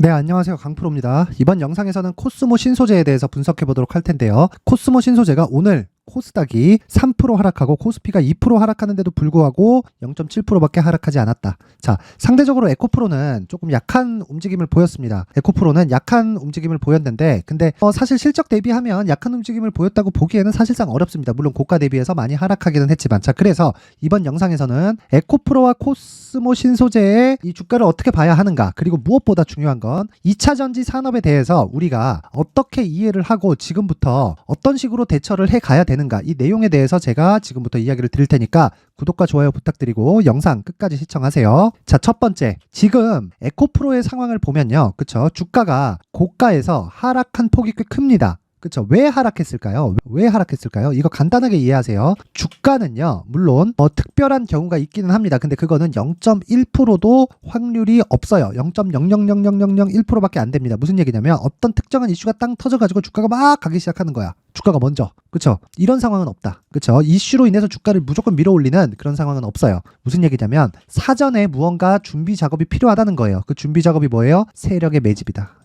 네, 안녕하세요. 강프로입니다. 이번 영상에서는 코스모 신소재에 대해서 분석해 보도록 할 텐데요. 코스모 신소재가 오늘 코스닥이 3% 하락하고 코스피가 2% 하락하는데도 불구하고 0.7%밖에 하락하지 않았다. 자, 상대적으로 에코프로는 조금 약한 움직임을 보였습니다. 에코프로는 약한 움직임을 보였는데 근데 사실 실적 대비하면 약한 움직임을 보였다고 보기에는 사실상 어렵습니다. 물론 고가 대비해서 많이 하락하기는 했지만 자, 그래서 이번 영상에서는 에코프로와 코스모 신소재의 이 주가를 어떻게 봐야 하는가, 그리고 무엇보다 중요한 건 2차전지 산업에 대해서 우리가 어떻게 이해를 하고 지금부터 어떤 식으로 대처를 해 가야 되는가, 이 내용에 대해서 제가 지금부터 이야기를 드릴 테니까 구독과 좋아요 부탁드리고 영상 끝까지 시청하세요. 자, 첫 번째, 지금 에코프로의 상황을 보면요, 그쵸, 주가가 고가에서 하락한 폭이 꽤 큽니다. 그쵸? 왜 하락했을까요? 왜 하락했을까요? 이거 간단하게 이해하세요. 주가는요, 물론 특별한 경우가 있기는 합니다. 근데 그거는 0.1%도 확률이 없어요. 0.0000001%밖에 안 됩니다. 무슨 얘기냐면 어떤 특정한 이슈가 땅 터져가지고 주가가 막 가기 시작하는 거야. 주가가 먼저. 그쵸? 이런 상황은 없다. 그쵸? 이슈로 인해서 주가를 무조건 밀어올리는 그런 상황은 없어요. 무슨 얘기냐면 사전에 무언가 준비 작업이 필요하다는 거예요. 그 준비 작업이 뭐예요? 세력의 매집이다.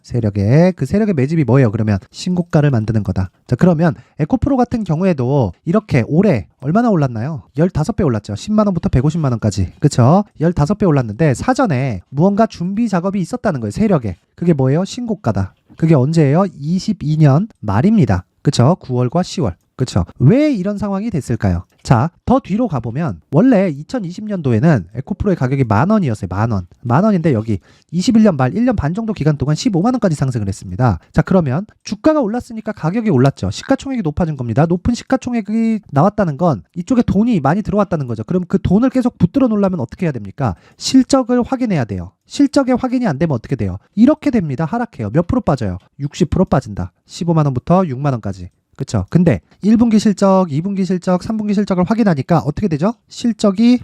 그 세력의 매집이 뭐예요? 그러면 신고가를 만드는 거다. 자, 그러면 에코프로 같은 경우에도 이렇게 올해 얼마나 올랐나요? 15배 올랐죠. 10만원부터 150만원까지. 그쵸? 15배 올랐는데 사전에 무언가 준비 작업이 있었다는 거예요. 세력에. 그게 뭐예요? 신고가다. 그게 언제예요? 22년 말입니다. 그쵸? 9월과 10월. 그쵸? 왜 이런 상황이 됐을까요? 자, 더 뒤로 가보면 원래 2020년도에는 에코프로의 가격이 10,000원이었어요. 10,000원. 10,000원인데 여기 21년 말 1년 반 정도 기간 동안 15만원까지 상승을 했습니다. 자, 그러면 주가가 올랐으니까 가격이 올랐죠. 시가총액이 높아진 겁니다. 높은 시가총액이 나왔다는 건 이쪽에 돈이 많이 들어왔다는 거죠. 그럼 그 돈을 계속 붙들어 놓으려면 어떻게 해야 됩니까? 실적을 확인해야 돼요. 실적의 확인이 안 되면 어떻게 돼요? 이렇게 됩니다. 하락해요. 몇 프로 빠져요? 60% 빠진다. 15만원부터 6만원까지. 그쵸? 근데 1분기 실적, 2분기 실적, 3분기 실적을 확인하니까 어떻게 되죠? 실적이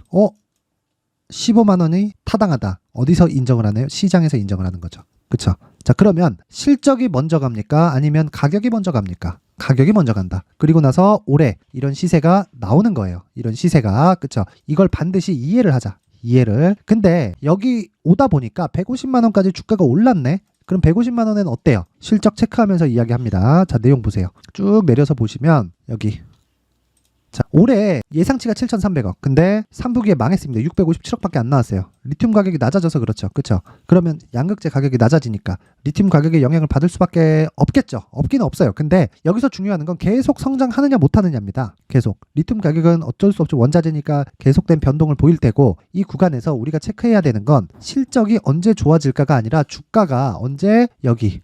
15만원이 타당하다. 어디서 인정을 하나요? 시장에서 인정을 하는 거죠. 그쵸? 자, 그러면 실적이 먼저 갑니까? 아니면 가격이 먼저 갑니까? 가격이 먼저 간다. 그리고 나서 올해 이런 시세가 나오는 거예요. 이런 시세가. 그쵸? 이걸 반드시 이해를 하자. 이해를. 근데 여기 오다 보니까 150만원까지 주가가 올랐네? 그럼 150만원에는 어때요? 실적 체크하면서 이야기합니다. 자, 내용 보세요. 쭉 내려서 보시면 여기. 자, 올해 예상치가 7,300억. 근데 3분기에 망했습니다. 657억밖에 안 나왔어요. 리튬 가격이 낮아져서 그렇죠. 그쵸? 그러면 양극재 가격이 낮아지니까 리튬 가격에 영향을 받을 수밖에 없겠죠. 없기는 없어요. 근데 여기서 중요한 건 계속 성장하느냐 못하느냐입니다. 계속. 리튬 가격은 어쩔 수 없죠. 원자재니까 계속된 변동을 보일 테고, 이 구간에서 우리가 체크해야 되는 건 실적이 언제 좋아질까가 아니라 주가가 언제 여기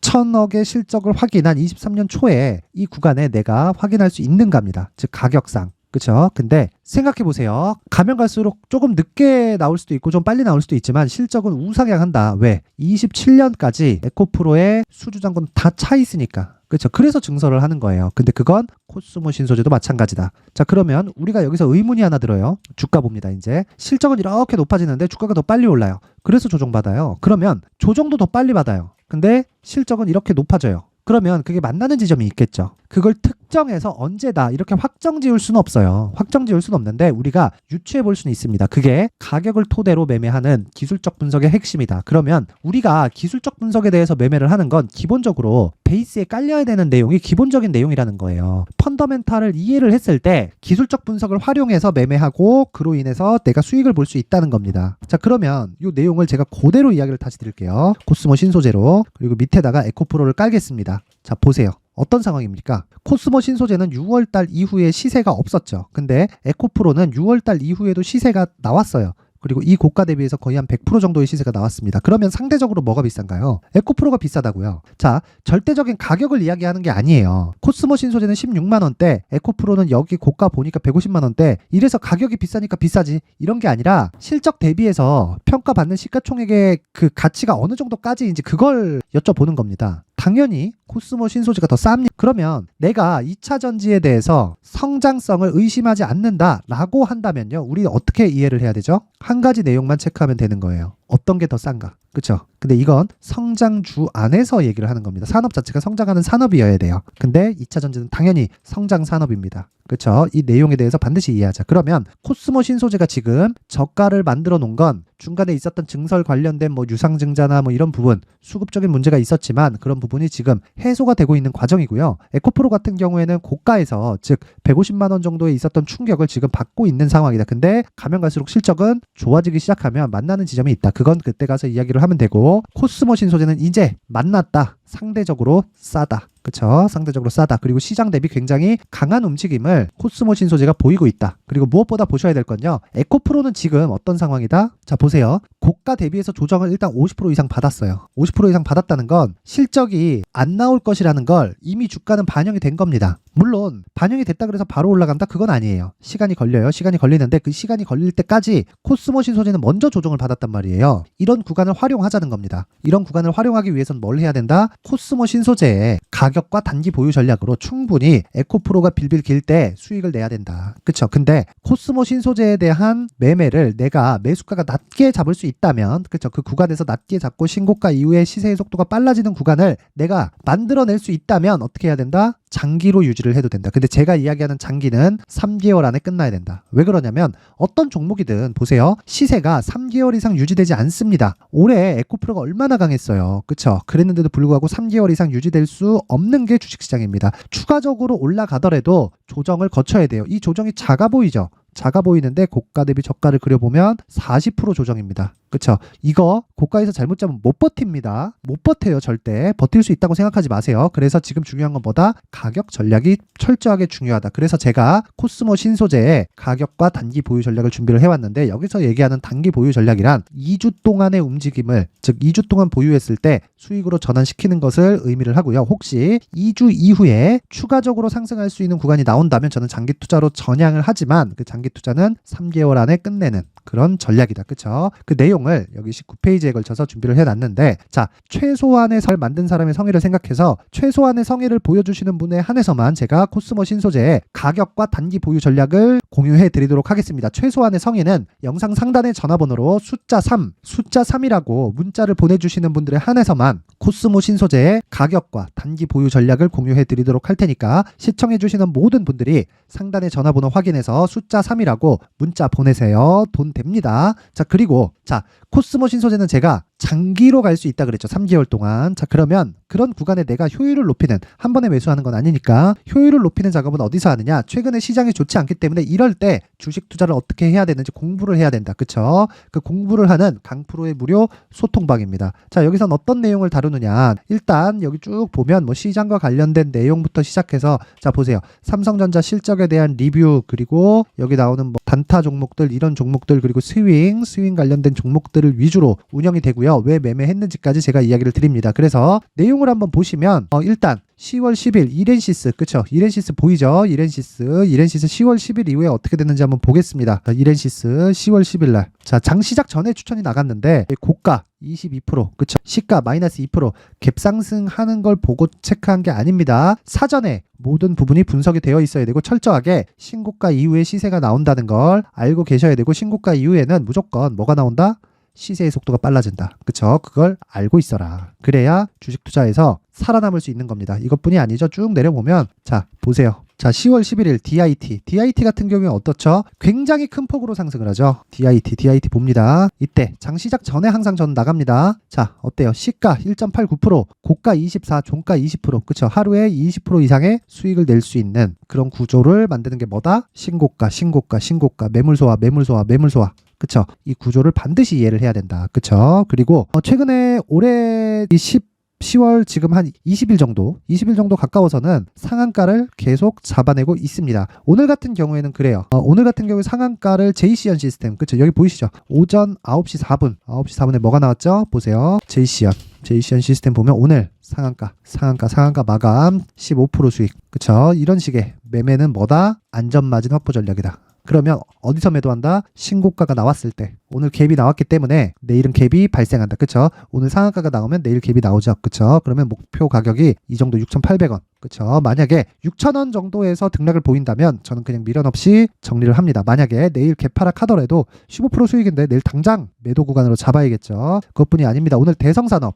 6천억의 실적을 확인한 23년 초에 이 구간에 내가 확인할 수 있는가입니다. 즉 가격상. 그쵸? 근데 생각해 보세요. 가면 갈수록 조금 늦게 나올 수도 있고 좀 빨리 나올 수도 있지만 실적은 우상향한다. 왜? 27년까지 에코프로의 수주잔고는 다 차 있으니까. 그렇죠. 그래서 증설을 하는 거예요. 근데 그건 코스모 신소재도 마찬가지다. 자, 그러면 우리가 여기서 의문이 하나 들어요. 주가 봅니다. 이제 실적은 이렇게 높아지는데 주가가 더 빨리 올라요. 그래서 조정받아요. 그러면 조정도 더 빨리 받아요. 근데 실적은 이렇게 높아져요. 그러면 그게 만나는 지점이 있겠죠. 그걸 특정해서 언제다 이렇게 확정 지을 수는 없어요. 확정 지을 수는 없는데 우리가 유추해 볼 수는 있습니다. 그게 가격을 토대로 매매하는 기술적 분석의 핵심이다. 그러면 우리가 기술적 분석에 대해서 매매를 하는 건 기본적으로 베이스에 깔려야 되는 내용이 기본적인 내용이라는 거예요. 펀더멘탈을 이해를 했을 때 기술적 분석을 활용해서 매매하고 그로 인해서 내가 수익을 볼 수 있다는 겁니다. 자, 그러면 이 내용을 제가 그대로 이야기를 다시 드릴게요. 코스모 신소재로. 그리고 밑에다가 에코프로를 깔겠습니다. 자, 보세요. 어떤 상황입니까? 코스모 신소재는 6월달 이후에 시세가 없었죠. 근데 에코프로는 6월달 이후에도 시세가 나왔어요. 그리고 이 고가 대비해서 거의 한 100% 정도의 시세가 나왔습니다. 그러면 상대적으로 뭐가 비싼가요? 에코프로가 비싸다고요. 자, 절대적인 가격을 이야기하는 게 아니에요. 코스모 신소재는 16만원대, 에코프로는 여기 고가 보니까 150만원대, 이래서 가격이 비싸니까 비싸지, 이런 게 아니라 실적 대비해서 평가받는 시가총액의 그 가치가 어느 정도까지인지 그걸 여쭤보는 겁니다. 당연히 코스모 신소재가 더 쌉니다. 그러면 내가 2차 전지에 대해서 성장성을 의심하지 않는다라고 한다면요, 우리 어떻게 이해를 해야 되죠? 한 가지 내용만 체크하면 되는 거예요. 어떤 게 더 싼가? 그쵸? 근데 이건 성장주 안에서 얘기를 하는 겁니다. 산업 자체가 성장하는 산업이어야 돼요. 근데 2차 전지는 당연히 성장 산업입니다. 그쵸? 이 내용에 대해서 반드시 이해하자. 그러면 코스모 신소재가 지금 저가를 만들어 놓은 건 중간에 있었던 증설 관련된 뭐 유상증자나 뭐 이런 부분, 수급적인 문제가 있었지만 그런 부분이 지금 해소가 되고 있는 과정이고요. 에코프로 같은 경우에는 고가에서 즉 150만 원 정도에 있었던 충격을 지금 받고 있는 상황이다. 근데 가면 갈수록 실적은 좋아지기 시작하면 만나는 지점이 있다. 그건 그때 가서 이야기를 하면 되고, 코스모 신소재는 이제 만났다. 상대적으로 싸다. 그쵸? 상대적으로 싸다. 그리고 시장 대비 굉장히 강한 움직임을 코스모 신소재가 보이고 있다. 그리고 무엇보다 보셔야 될 건요. 에코프로는 지금 어떤 상황이다? 자, 보세요. 고가 대비해서 조정을 일단 50% 이상 받았어요. 50% 이상 받았다는 건 실적이 안 나올 것이라는 걸 이미 주가는 반영이 된 겁니다. 물론 반영이 됐다 그래서 바로 올라간다? 그건 아니에요. 시간이 걸려요. 시간이 걸리는데 그 시간이 걸릴 때까지 코스모 신소재는 먼저 조정을 받았단 말이에요. 이런 구간을 활용하자는 겁니다. 이런 구간을 활용하기 위해서는 뭘 해야 된다? 코스모 신소재의 가격과 단기 보유 전략으로 충분히 에코프로가 빌빌 길 때 수익을 내야 된다. 그쵸? 근데 코스모 신소재에 대한 매매를 내가 매수가가 낮게 잡을 수 있다면, 그쵸? 그 구간에서 낮게 잡고 신고가 이후에 시세의 속도가 빨라지는 구간을 내가 만들어낼 수 있다면 어떻게 해야 된다? 장기로 유지를 해도 된다. 근데 제가 이야기하는 장기는 3개월 안에 끝나야 된다. 왜 그러냐면 어떤 종목이든 보세요. 시세가 3개월 이상 유지되지 않습니다. 올해 에코프로가 얼마나 강했어요. 그쵸? 그랬는데도 불구하고 3개월 이상 유지될 수 없는 게 주식시장입니다. 추가적으로 올라가더라도 조정을 거쳐야 돼요. 이 조정이 작아 보이죠? 작아 보이는데 고가 대비 저가를 그려보면 40% 조정입니다. 그쵸? 이거 고가에서 잘못 잡으면 못 버팁니다. 못 버텨요. 절대. 버틸 수 있다고 생각하지 마세요. 그래서 지금 중요한 건 뭐다? 가격 전략이 철저하게 중요하다. 그래서 제가 코스모 신소재의 가격과 단기 보유 전략을 준비를 해왔는데, 여기서 얘기하는 단기 보유 전략이란 2주 동안의 움직임을, 즉 2주 동안 보유했을 때 수익으로 전환시키는 것을 의미를 하고요. 혹시 2주 이후에 추가적으로 상승할 수 있는 구간이 나온다면 저는 장기 투자로 전향을 하지만 그 장기 투자는 3개월 안에 끝내는 그런 전략이다. 그쵸? 그 내용을 여기 19페이지에 걸쳐서 준비를 해놨는데, 자, 최소한의 설 만든 사람의 성의를 생각해서 최소한의 성의를 보여주시는 분에 한해서만 제가 코스모 신소재의 가격과 단기 보유 전략을 공유해 드리도록 하겠습니다. 최소한의 성의는 영상 상단의 전화번호로 숫자 3이라고 문자를 보내주시는 분들에 한해서만 코스모 신소재의 가격과 단기 보유 전략을 공유해 드리도록 할 테니까 시청해 주시는 모든 분들이 상단의 전화번호 확인해서 숫자 3이라고 문자 보내세요. 돈 됩니다. 자, 그리고 자, 코스모 신소재는 제가 장기로 갈 수 있다 그랬죠. 3개월 동안. 자, 그러면 그런 구간에 내가 효율을 높이는, 한 번에 매수하는 건 아니니까 효율을 높이는 작업은 어디서 하느냐? 최근에 시장이 좋지 않기 때문에 이럴 때 주식 투자를 어떻게 해야 되는지 공부를 해야 된다. 그쵸? 그 공부를 하는 강프로의 무료 소통방입니다. 자, 여기선 어떤 내용을 다루느냐? 일단 여기 쭉 보면 뭐 시장과 관련된 내용부터 시작해서, 자, 보세요. 삼성전자 실적에 대한 리뷰, 그리고 여기 나오는 뭐 단타 종목들, 이런 종목들, 그리고 스윙 관련된 종목들을 위주로 운영이 되고요. 왜 매매했는지까지 제가 이야기를 드립니다. 그래서 내용을 한번 보시면 일단 10월 10일 이렌시스, 그쵸? 이렌시스 보이죠? 이렌시스 10월 10일 이후에 어떻게 됐는지 한번 보겠습니다. 이렌시스 10월 10일 날, 자, 장 시작 전에 추천이 나갔는데 고가 22%, 그쵸? 시가 마이너스 2%, 갭상승하는 걸 보고 체크한 게 아닙니다. 사전에 모든 부분이 분석이 되어 있어야 되고 철저하게 신고가 이후에 시세가 나온다는 걸 알고 계셔야 되고, 신고가 이후에는 무조건 뭐가 나온다? 시세의 속도가 빨라진다. 그쵸? 그걸 알고 있어라. 그래야 주식 투자에서 살아남을 수 있는 겁니다. 이것뿐이 아니죠. 쭉 내려보면, 자, 보세요. 자, 10월 11일 DIT 같은 경우에 어떻죠? 굉장히 큰 폭으로 상승을 하죠. DIT 봅니다. 이때 장 시작 전에 항상 저는 나갑니다. 자, 어때요? 시가 1.89%, 고가 24, 종가 20%, 그쵸? 하루에 20% 이상의 수익을 낼 수 있는 그런 구조를 만드는 게 뭐다? 신고가, 매물 소화. 그쵸? 이 구조를 반드시 이해를 해야 된다. 그쵸? 그리고 최근에 올해 10월 지금 한 20일 정도 가까워서는 상한가를 계속 잡아내고 있습니다. 오늘 같은 경우에는 그래요. 오늘 같은 경우에 상한가를 JCN 시스템, 그쵸? 여기 보이시죠? 오전 9시 4분에 뭐가 나왔죠? 보세요. JCN 시스템 보면 오늘 상한가 마감 15% 수익. 그쵸? 이런 식의 매매는 뭐다? 안전마진 확보 전략이다. 그러면 어디서 매도한다? 신고가가 나왔을 때. 오늘 갭이 나왔기 때문에 내일은 갭이 발생한다. 그쵸? 오늘 상한가가 나오면 내일 갭이 나오죠. 그쵸? 그러면 목표 가격이 이 정도 6,800원. 그쵸? 만약에 6,000원 정도에서 등락을 보인다면 저는 그냥 미련 없이 정리를 합니다. 만약에 내일 갭 하락하더라도 15% 수익인데 내일 당장 매도 구간으로 잡아야겠죠. 그것뿐이 아닙니다. 오늘 대성산업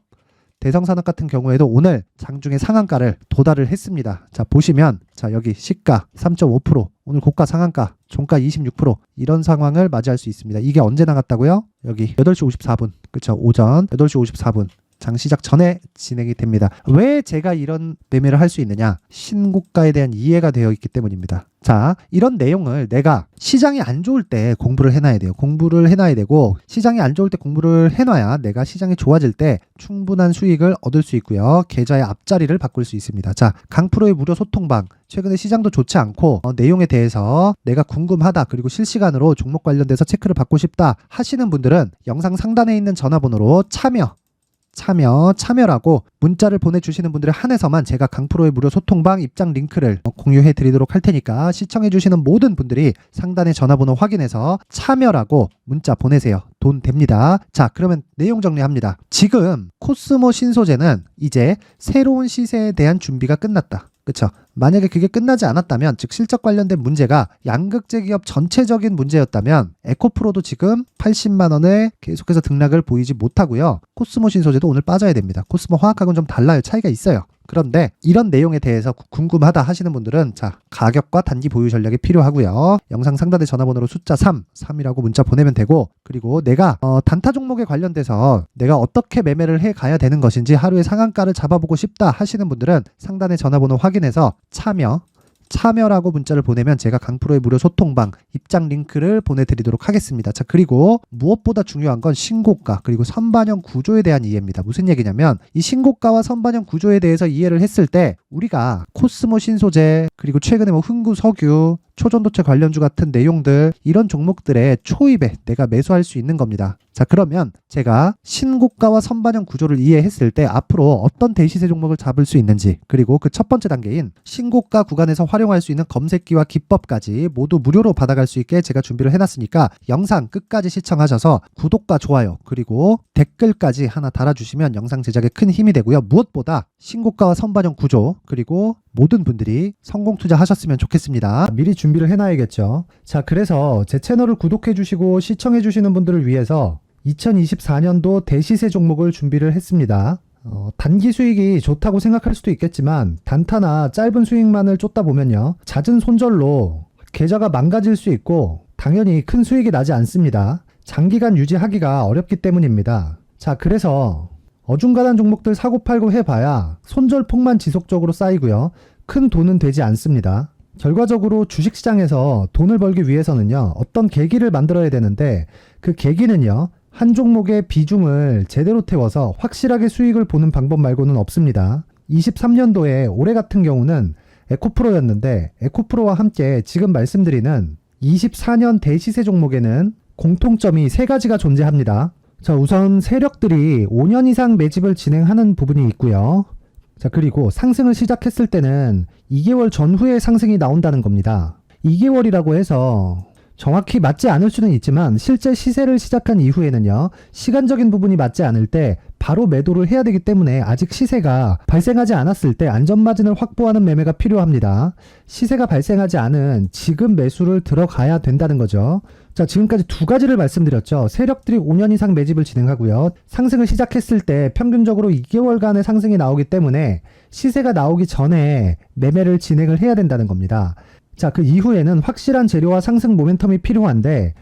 같은 경우에도 오늘 장중에 상한가를 도달을 했습니다. 자, 보시면 자, 여기 시가 3.5%, 오늘 고가 상한가, 종가 26% 이런 상황을 맞이할 수 있습니다. 이게 언제 나갔다고요? 여기 8시 54분. 그쵸? 오전 8시 54분. 장 시작 전에 진행이 됩니다. 왜 제가 이런 매매를 할 수 있느냐? 신고가에 대한 이해가 되어 있기 때문입니다. 자, 이런 내용을 내가 시장이 안 좋을 때 공부를 해놔야 돼요. 공부를 해놔야 되고, 시장이 안 좋을 때 공부를 해놔야 내가 시장이 좋아질 때 충분한 수익을 얻을 수 있고요. 계좌의 앞자리를 바꿀 수 있습니다. 자, 강프로의 무료 소통방. 최근에 시장도 좋지 않고 내용에 대해서 내가 궁금하다, 그리고 실시간으로 종목 관련돼서 체크를 받고 싶다 하시는 분들은 영상 상단에 있는 전화번호로 참여라고 문자를 보내주시는 분들에 한해서만 제가 강프로의 무료 소통방 입장 링크를 공유해 드리도록 할 테니까 시청해 주시는 모든 분들이 상단의 전화번호 확인해서 참여라고 문자 보내세요. 돈 됩니다. 자, 그러면 내용 정리합니다. 지금 코스모 신소재는 이제 새로운 시세에 대한 준비가 끝났다. 그쵸? 만약에 그게 끝나지 않았다면, 즉 실적 관련된 문제가 양극재 기업 전체적인 문제였다면 에코프로도 지금 80만 원에 계속해서 등락을 보이지 못하고요. 코스모 신소재도 오늘 빠져야 됩니다. 코스모 화학하고는 좀 달라요. 차이가 있어요. 그런데 이런 내용에 대해서 궁금하다 하시는 분들은 자, 가격과 단기 보유 전략이 필요하고요. 영상 상단의 전화번호로 숫자 3이라고 문자 보내면 되고, 그리고 내가 단타 종목에 관련돼서 내가 어떻게 매매를 해 가야 되는 것인지 하루에 상한가를 잡아보고 싶다 하시는 분들은 상단의 전화번호 확인해서 참여라고 문자를 보내면 제가 강프로의 무료 소통방 입장 링크를 보내드리도록 하겠습니다. 자, 그리고 무엇보다 중요한 건 신고가 그리고 선반영 구조에 대한 이해입니다. 무슨 얘기냐면 이 신고가와 선반영 구조에 대해서 이해를 했을 때 우리가 코스모 신소재, 그리고 최근에 뭐 흥구 석유, 초전도체 관련주 같은 내용들, 이런 종목들의 초입에 내가 매수할 수 있는 겁니다. 자, 그러면 제가 신고가와 선반영 구조를 이해했을 때 앞으로 어떤 대시세 종목을 잡을 수 있는지, 그리고 그 첫 번째 단계인 신고가 구간에서 활용할 수 있는 검색기와 기법까지 모두 무료로 받아갈 수 있게 제가 준비를 해놨으니까 영상 끝까지 시청하셔서 구독과 좋아요 그리고 댓글까지 하나 달아주시면 영상 제작에 큰 힘이 되고요. 무엇보다 신고가와 선반영 구조, 그리고 모든 분들이 성공 투자하셨으면 좋겠습니다. 미리 준비를 해놔야겠죠. 자, 그래서 제 채널을 구독해주시고 시청해주시는 분들을 위해서 2024년도 대시세 종목을 준비를 했습니다. 단기 수익이 좋다고 생각할 수도 있겠지만 단타나 짧은 수익만을 쫓다 보면요, 잦은 손절로 계좌가 망가질 수 있고 당연히 큰 수익이 나지 않습니다. 장기간 유지하기가 어렵기 때문입니다. 자, 그래서 어중간한 종목들 사고팔고 해봐야 손절폭만 지속적으로 쌓이고요, 큰 돈은 되지 않습니다. 결과적으로 주식시장에서 돈을 벌기 위해서는요, 어떤 계기를 만들어야 되는데 그 계기는요, 한 종목의 비중을 제대로 태워서 확실하게 수익을 보는 방법 말고는 없습니다. 23년도에 올해 같은 경우는 에코프로였는데 에코프로와 함께 지금 말씀드리는 24년 대시세 종목에는 공통점이 3가지가 존재합니다. 자, 우선 세력들이 5년 이상 매집을 진행하는 부분이 있고요. 자, 그리고 상승을 시작했을 때는 2개월 전후에 상승이 나온다는 겁니다. 2개월이라고 해서 정확히 맞지 않을 수는 있지만 실제 시세를 시작한 이후에는요, 시간적인 부분이 맞지 않을 때 바로 매도를 해야 되기 때문에 아직 시세가 발생하지 않았을 때 안전마진을 확보하는 매매가 필요합니다. 시세가 발생하지 않은 지금 매수를 들어가야 된다는 거죠. 자, 지금까지 2가지를 말씀드렸죠. 세력들이 5년 이상 매집을 진행하고요, 상승을 시작했을 때 평균적으로 2개월간의 상승이 나오기 때문에 시세가 나오기 전에 매매를 진행을 해야 된다는 겁니다. 자, 그 이후에는 확실한 재료와 상승 모멘텀이 필요한데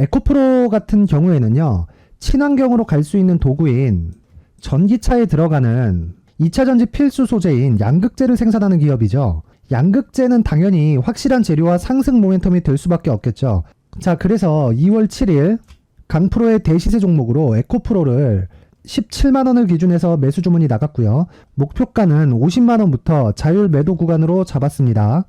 에코프로 같은 경우에는요, 친환경으로 갈 수 있는 도구인 전기차에 들어가는 2차전지 필수 소재인 양극재를 생산하는 기업이죠. 양극재는 당연히 확실한 재료와 상승 모멘텀이 될 수밖에 없겠죠. 자, 그래서 2월 7일 강프로의 대시세 종목으로 에코프로를 17만원을 기준해서 매수 주문이 나갔고요. 목표가는 50만원부터 자율 매도 구간으로 잡았습니다.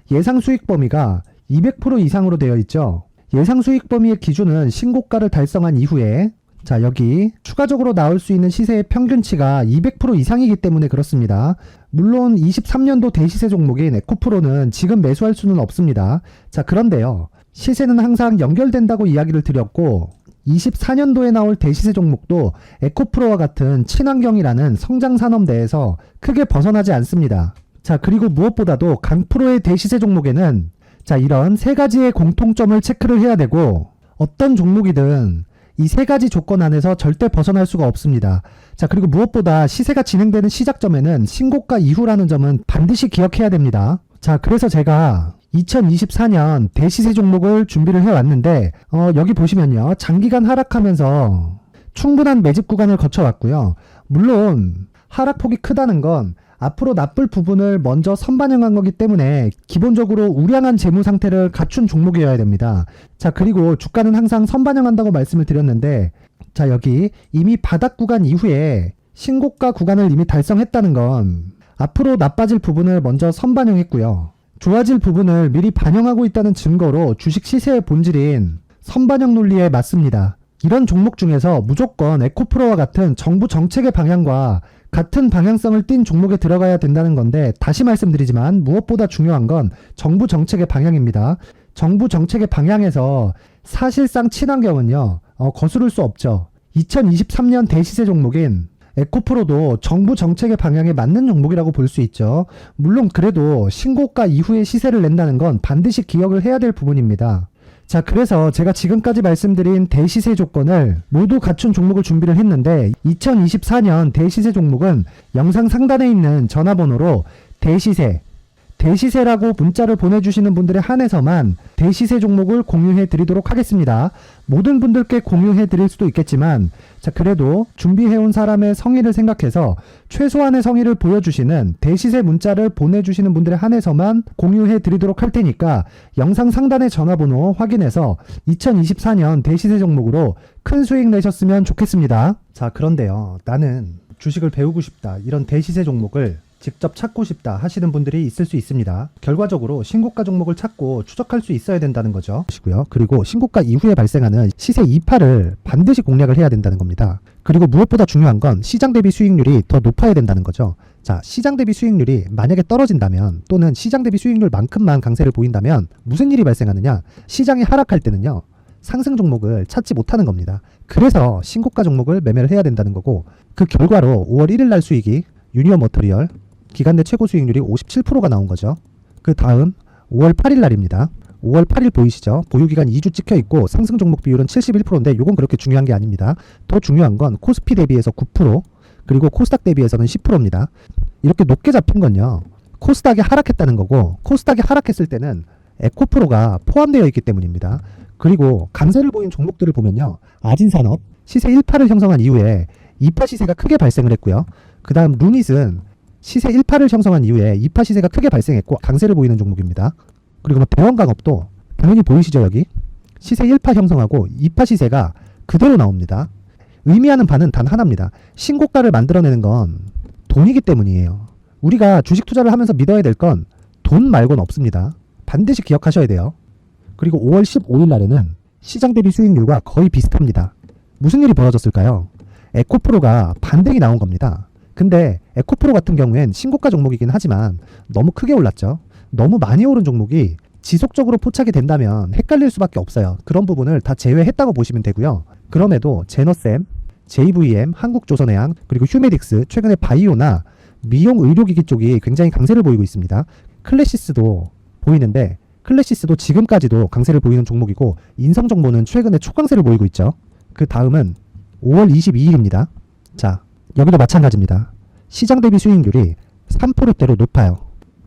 예상 수익 범위가 200% 이상으로 되어 있죠. 예상 수익 범위의 기준은 신고가를 달성한 이후에, 자, 여기 추가적으로 나올 수 있는 시세의 평균치가 200% 이상이기 때문에 그렇습니다. 물론 23년도 대시세 종목인 에코프로는 지금 매수할 수는 없습니다. 자, 그런데요, 시세는 항상 연결된다고 이야기를 드렸고 24년도에 나올 대시세 종목도 에코프로와 같은 친환경이라는 성장산업 내에서 크게 벗어나지 않습니다. 자, 그리고 무엇보다도 강프로의 대시세 종목에는 자, 이런 세 가지의 공통점을 체크를 해야 되고 어떤 종목이든 이 세 가지 조건 안에서 절대 벗어날 수가 없습니다. 자, 그리고 무엇보다 시세가 진행되는 시작점에는 신고가 이후라는 점은 반드시 기억해야 됩니다. 자, 그래서 제가 2024년 대시세 종목을 준비를 해왔는데 여기 보시면요. 장기간 하락하면서 충분한 매집 구간을 거쳐왔고요. 물론 하락폭이 크다는 건 앞으로 나쁠 부분을 먼저 선반영한 거기 때문에 기본적으로 우량한 재무 상태를 갖춘 종목이어야 됩니다. 자, 그리고 주가는 항상 선반영한다고 말씀을 드렸는데 자, 여기 이미 바닥 구간 이후에 신고가 구간을 이미 달성했다는 건 앞으로 나빠질 부분을 먼저 선반영했고요. 좋아질 부분을 미리 반영하고 있다는 증거로 주식 시세의 본질인 선반영 논리에 맞습니다. 이런 종목 중에서 무조건 에코프로와 같은 정부 정책의 방향과 같은 방향성을 띈 종목에 들어가야 된다는 건데 다시 말씀드리지만 무엇보다 중요한 건 정부 정책의 방향입니다. 정부 정책의 방향에서 사실상 친환경은요 거스를 수 없죠. 2023년 대시세 종목인 에코프로도 정부 정책의 방향에 맞는 종목이라고 볼 수 있죠. 물론 그래도 신고가 이후에 시세를 낸다는 건 반드시 기억을 해야 될 부분입니다. 자, 그래서 제가 지금까지 말씀드린 대시세 조건을 모두 갖춘 종목을 준비를 했는데 2024년 대시세 종목은 영상 상단에 있는 전화번호로 대시세라고 문자를 보내주시는 분들에 한해서만 대시세 종목을 공유해 드리도록 하겠습니다. 모든 분들께 공유해 드릴 수도 있겠지만 자, 그래도 준비해온 사람의 성의를 생각해서 최소한의 성의를 보여주시는 대시세 문자를 보내주시는 분들에 한해서만 공유해 드리도록 할 테니까 영상 상단의 전화번호 확인해서 2024년 대시세 종목으로 큰 수익 내셨으면 좋겠습니다. 자, 그런데요, 나는 주식을 배우고 싶다, 이런 대시세 종목을 직접 찾고 싶다 하시는 분들이 있을 수 있습니다. 결과적으로 신고가 종목을 찾고 추적할 수 있어야 된다는 거죠. 그리고 신고가 이후에 발생하는 시세 이파를 반드시 공략을 해야 된다는 겁니다. 그리고 무엇보다 중요한 건 시장 대비 수익률이 더 높아야 된다는 거죠. 자, 시장 대비 수익률이 만약에 떨어진다면 또는 시장 대비 수익률만큼만 강세를 보인다면 무슨 일이 발생하느냐? 시장이 하락할 때는요, 상승 종목을 찾지 못하는 겁니다. 그래서 신고가 종목을 매매를 해야 된다는 거고, 그 결과로 5월 1일 날 수익이 유니온 머터리얼 기간 내 최고 수익률이 57%가 나온 거죠. 그 다음 5월 8일 날입니다. 5월 8일 보이시죠? 보유기간 2주 찍혀 있고 상승 종목 비율은 71%인데 이건 그렇게 중요한 게 아닙니다. 더 중요한 건 코스피 대비해서 9% 그리고 코스닥 대비해서는 10%입니다. 이렇게 높게 잡힌 건요, 코스닥이 하락했다는 거고, 코스닥이 하락했을 때는 에코프로가 포함되어 있기 때문입니다. 그리고 강세를 보인 종목들을 보면요, 아진산업 시세 1파를 형성한 이후에 2파 시세가 크게 발생을 했고요. 그 다음 루닛은 시세 1파를 형성한 이후에 2파 시세가 크게 발생했고 강세를 보이는 종목입니다. 그리고 대원강업도 당연히 보이시죠? 여기 시세 1파 형성하고 2파 시세가 그대로 나옵니다. 의미하는 바는 단 하나입니다. 신고가를 만들어내는 건 돈이기 때문이에요. 우리가 주식 투자를 하면서 믿어야 될 건 돈 말고는 없습니다. 반드시 기억하셔야 돼요. 그리고 5월 15일 날에는 시장 대비 수익률과 거의 비슷합니다. 무슨 일이 벌어졌을까요? 에코프로가 반등이 나온 겁니다. 근데 에코프로 같은 경우엔 신고가 종목이긴 하지만 너무 크게 올랐죠. 너무 많이 오른 종목이 지속적으로 포착이 된다면 헷갈릴 수밖에 없어요. 그런 부분을 다 제외했다고 보시면 되고요. 그럼에도 제너셈, JVM, 한국조선해양, 그리고 휴메딕스, 최근에 바이오나 미용 의료기기 쪽이 굉장히 강세를 보이고 있습니다. 클래시스도 보이는데 클래시스도 지금까지도 강세를 보이는 종목이고, 인성정보는 최근에 초강세를 보이고 있죠. 그 다음은 5월 22일입니다. 자, 여기도 마찬가지입니다. 시장 대비 수익률이 3%대로 높아요.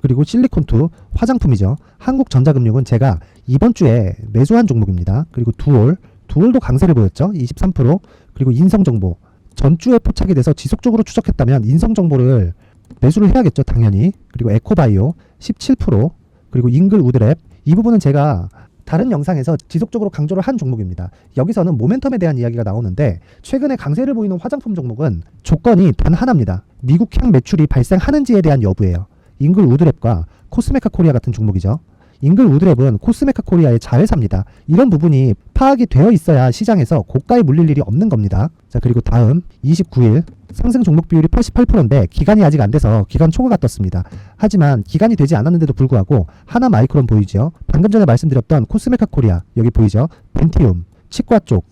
그리고 실리콘2 화장품이죠. 한국전자금융은 제가 이번 주에 매수한 종목입니다. 그리고 두올도 강세를 보였죠. 23%. 그리고 인성정보 전주에 포착이 돼서 지속적으로 추적했다면 인성정보를 매수를 해야겠죠, 당연히. 그리고 에코바이오 17%. 그리고 잉글우드랩, 이 부분은 제가 다른 영상에서 지속적으로 강조를 한 종목입니다. 여기서는 모멘텀에 대한 이야기가 나오는데, 최근에 강세를 보이는 화장품 종목은 조건이 단 하나입니다. 미국향 매출이 발생하는지에 대한 여부예요. 잉글우드랩과 코스메카 코리아 같은 종목이죠. 잉글 우드랩은 코스메카 코리아의 자회사입니다. 이런 부분이 파악이 되어 있어야 시장에서 고가에 물릴 일이 없는 겁니다. 자, 그리고 다음 29일 상승 종목 비율이 88%인데 기간이 아직 안 돼서 기간 초과가 떴습니다. 하지만 기간이 되지 않았는데도 불구하고 하나 마이크론 보이죠? 방금 전에 말씀드렸던 코스메카 코리아 여기 보이죠? 벤티움, 치과 쪽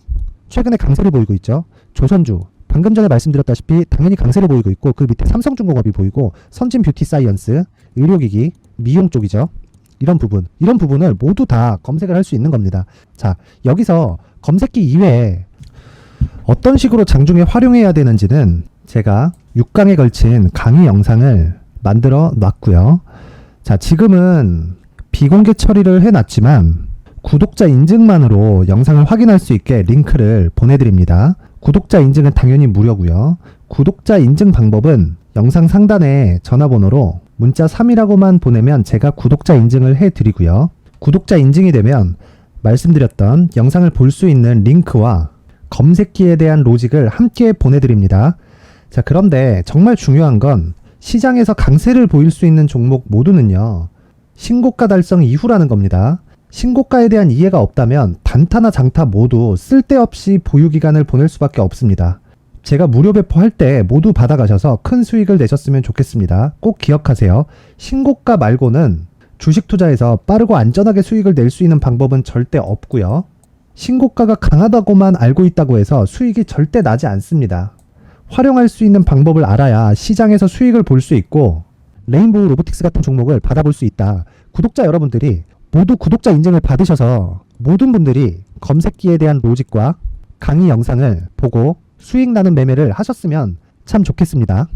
최근에 강세를 보이고 있죠. 조선주 방금 전에 말씀드렸다시피 당연히 강세를 보이고 있고 그 밑에 삼성중공업이 보이고 선진 뷰티 사이언스, 의료기기, 미용 쪽이죠. 이런 부분을 모두 다 검색을 할 수 있는 겁니다. 자, 여기서 검색기 이외에 어떤 식으로 장중에 활용해야 되는지는 제가 6강에 걸친 강의 영상을 만들어 놨고요. 자, 지금은 비공개 처리를 해놨지만 구독자 인증만으로 영상을 확인할 수 있게 링크를 보내드립니다. 구독자 인증은 당연히 무료고요. 구독자 인증 방법은 영상 상단에 전화번호로 문자 3이라고만 보내면 제가 구독자 인증을 해드리고요. 구독자 인증이 되면 말씀드렸던 영상을 볼 수 있는 링크와 검색기에 대한 로직을 함께 보내드립니다. 자, 그런데 정말 중요한 건 시장에서 강세를 보일 수 있는 종목 모두는요. 신고가 달성 이후라는 겁니다. 신고가에 대한 이해가 없다면 단타나 장타 모두 쓸데없이 보유기간을 보낼 수밖에 없습니다. 제가 무료 배포할 때 모두 받아가셔서 큰 수익을 내셨으면 좋겠습니다. 꼭 기억하세요. 신고가 말고는 주식 투자에서 빠르고 안전하게 수익을 낼 수 있는 방법은 절대 없고요. 신고가가 강하다고만 알고 있다고 해서 수익이 절대 나지 않습니다. 활용할 수 있는 방법을 알아야 시장에서 수익을 볼 수 있고 레인보우 로보틱스 같은 종목을 받아볼 수 있다. 구독자 여러분들이 모두 구독자 인증을 받으셔서 모든 분들이 검색기에 대한 로직과 강의 영상을 보고 수익 나는 매매를 하셨으면 참 좋겠습니다.